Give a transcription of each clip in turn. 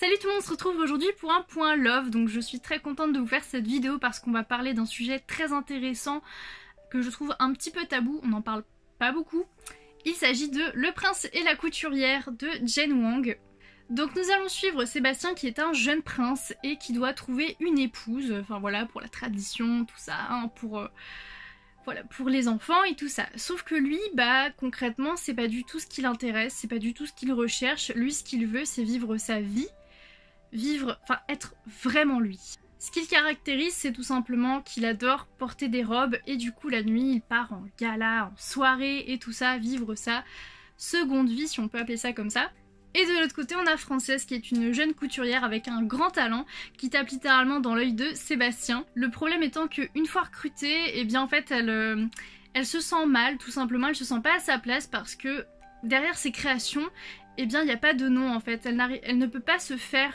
Salut tout le monde, on se retrouve aujourd'hui pour un point love. Donc je suis très contente de vous faire cette vidéo parce qu'on va parler d'un sujet très intéressant que je trouve un petit peu tabou, on n'en parle pas beaucoup. Il s'agit de Le Prince et la Couturière de Jane Wang. Donc nous allons suivre Sébastien qui est un jeune prince et qui doit trouver une épouse, enfin voilà, pour la tradition, tout ça, hein, voilà, pour les enfants et tout ça. Sauf que lui, bah concrètement, c'est pas du tout ce qui l'intéresse, c'est pas du tout ce qu'il recherche. Lui, ce qu'il veut, c'est vivre sa vie, être vraiment lui. Ce qui le caractérise, c'est tout simplement qu'il adore porter des robes et du coup la nuit, il part en gala, en soirée et tout ça, vivre sa seconde vie, si on peut appeler ça comme ça. Et de l'autre côté, on a Frances qui est une jeune couturière avec un grand talent qui tape littéralement dans l'œil de Sébastien. Le problème étant qu'une fois recrutée, eh bien en fait elle se sent mal, tout simplement, elle se sent pas à sa place parce que derrière ses créations, eh bien il n'y a pas de nom en fait. Elle ne peut pas se faire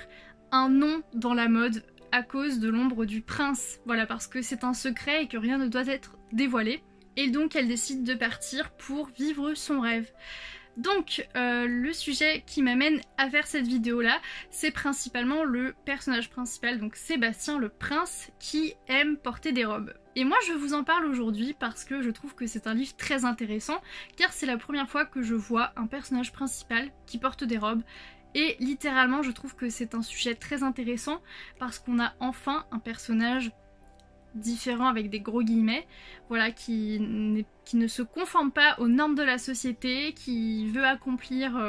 un nom dans la mode à cause de l'ombre du prince. Voilà, parce que c'est un secret et que rien ne doit être dévoilé. Et donc elle décide de partir pour vivre son rêve. Donc le sujet qui m'amène à faire cette vidéo là, c'est principalement le personnage principal, donc Sébastien le prince qui aime porter des robes. Et moi je vous en parle aujourd'hui parce que je trouve que c'est un livre très intéressant, car c'est la première fois que je vois un personnage principal qui porte des robes. Et littéralement je trouve que c'est un sujet très intéressant parce qu'on a enfin un personnage différent avec des gros guillemets, voilà, qui ne se conforme pas aux normes de la société, qui veut accomplir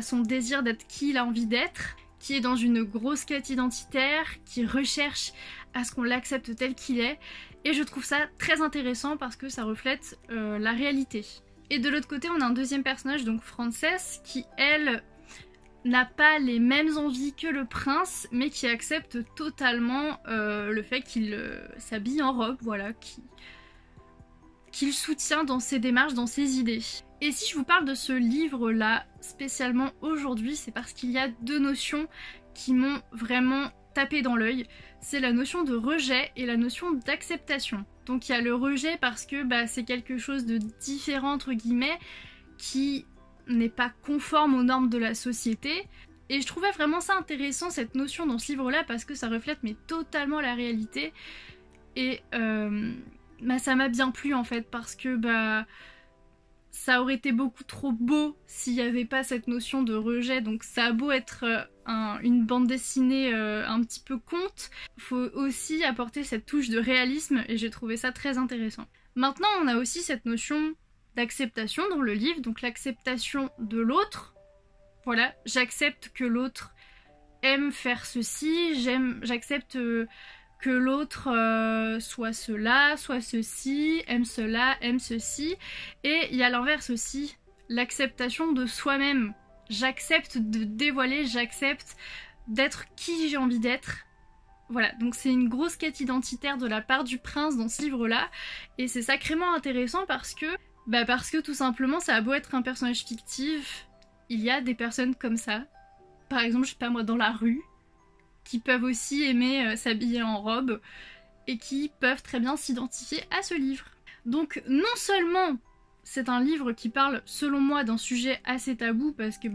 son désir d'être qui il a envie d'être, qui est dans une grosse quête identitaire, qui recherche à ce qu'on l'accepte tel qu'il est, et je trouve ça très intéressant parce que ça reflète la réalité. Et de l'autre côté on a un deuxième personnage, donc Frances, qui elle n'a pas les mêmes envies que le prince, mais qui accepte totalement le fait qu'il s'habille en robe, voilà, qu'il soutient dans ses démarches, dans ses idées. Et si je vous parle de ce livre-là, spécialement aujourd'hui, c'est parce qu'il y a deux notions qui m'ont vraiment tapé dans l'œil. C'est la notion de rejet et la notion d'acceptation. Donc il y a le rejet parce que c'est quelque chose de différent, entre guillemets, qui n'est pas conforme aux normes de la société. Et je trouvais vraiment ça intéressant, cette notion dans ce livre-là, parce que ça reflète mais totalement la réalité. Et ça m'a bien plu en fait, parce que ça aurait été beaucoup trop beau s'il n'y avait pas cette notion de rejet. Donc ça a beau être une bande dessinée un petit peu conte, faut aussi apporter cette touche de réalisme, et j'ai trouvé ça très intéressant. Maintenant on a aussi cette notion d'acceptation dans le livre, donc l'acceptation de l'autre. Voilà, j'accepte que l'autre aime faire ceci, j'accepte que l'autre soit cela, soit ceci, aime cela, aime ceci. Et il y a l'inverse aussi, l'acceptation de soi-même. J'accepte de dévoiler, j'accepte d'être qui j'ai envie d'être. Voilà, donc c'est une grosse quête identitaire de la part du prince dans ce livre-là, et c'est sacrément intéressant parce que tout simplement, ça a beau être un personnage fictif, il y a des personnes comme ça, par exemple, je sais pas moi, dans la rue, qui peuvent aussi aimer s'habiller en robe, et qui peuvent très bien s'identifier à ce livre. Donc non seulement c'est un livre qui parle, selon moi, d'un sujet assez tabou, parce que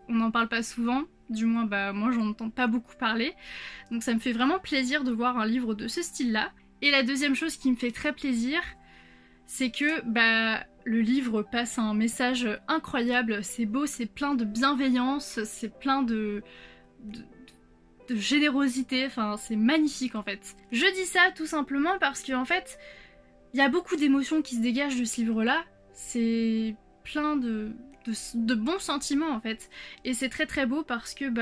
on n'en parle pas souvent, du moins moi j'en entends pas beaucoup parler, donc ça me fait vraiment plaisir de voir un livre de ce style-là. Et la deuxième chose qui me fait très plaisir, c'est que le livre passe un message incroyable, c'est beau, c'est plein de bienveillance, c'est plein de générosité, enfin c'est magnifique en fait. Je dis ça tout simplement parce qu'en fait, il y a beaucoup d'émotions qui se dégagent de ce livre-là, c'est plein de bons sentiments en fait, et c'est très très beau parce que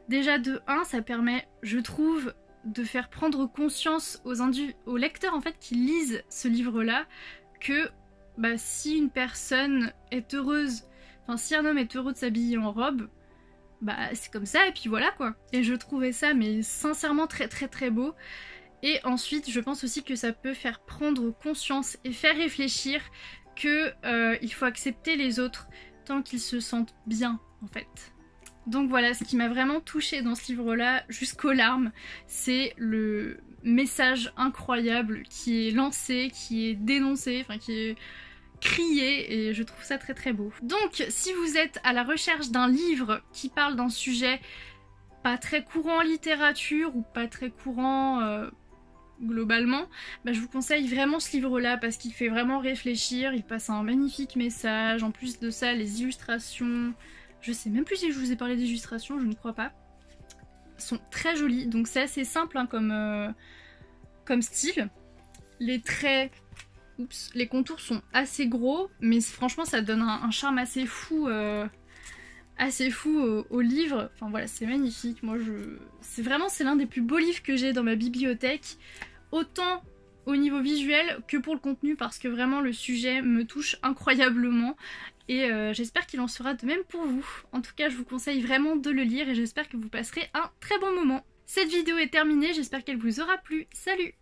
déjà de 1, ça permet, je trouve, de faire prendre conscience aux lecteurs en fait qui lisent ce livre-là que si une personne est heureuse, si un homme est heureux de s'habiller en robe, c'est comme ça et puis voilà quoi. Et je trouvais ça mais sincèrement très très très beau. Et ensuite je pense aussi que ça peut faire prendre conscience et faire réfléchir que il faut accepter les autres tant qu'ils se sentent bien en fait. Donc voilà, ce qui m'a vraiment touchée dans ce livre-là, jusqu'aux larmes, c'est le message incroyable qui est lancé, qui est dénoncé, crier et je trouve ça très très beau. Donc si vous êtes à la recherche d'un livre qui parle d'un sujet pas très courant en littérature ou pas très courant globalement, bah, je vous conseille vraiment ce livre-là parce qu'il fait vraiment réfléchir, il passe un magnifique message, en plus de ça les illustrations, je sais même plus si je vous ai parlé des illustrations, je ne crois pas, sont très jolies, donc c'est assez simple hein, comme style, les traits, oups, les contours sont assez gros, mais franchement ça donne un charme assez fou au livre. Enfin voilà, c'est magnifique. Moi c'est l'un des plus beaux livres que j'ai dans ma bibliothèque, autant au niveau visuel que pour le contenu, parce que vraiment le sujet me touche incroyablement et j'espère qu'il en sera de même pour vous. En tout cas je vous conseille vraiment de le lire et j'espère que vous passerez un très bon moment. Cette vidéo est terminée, j'espère qu'elle vous aura plu. Salut!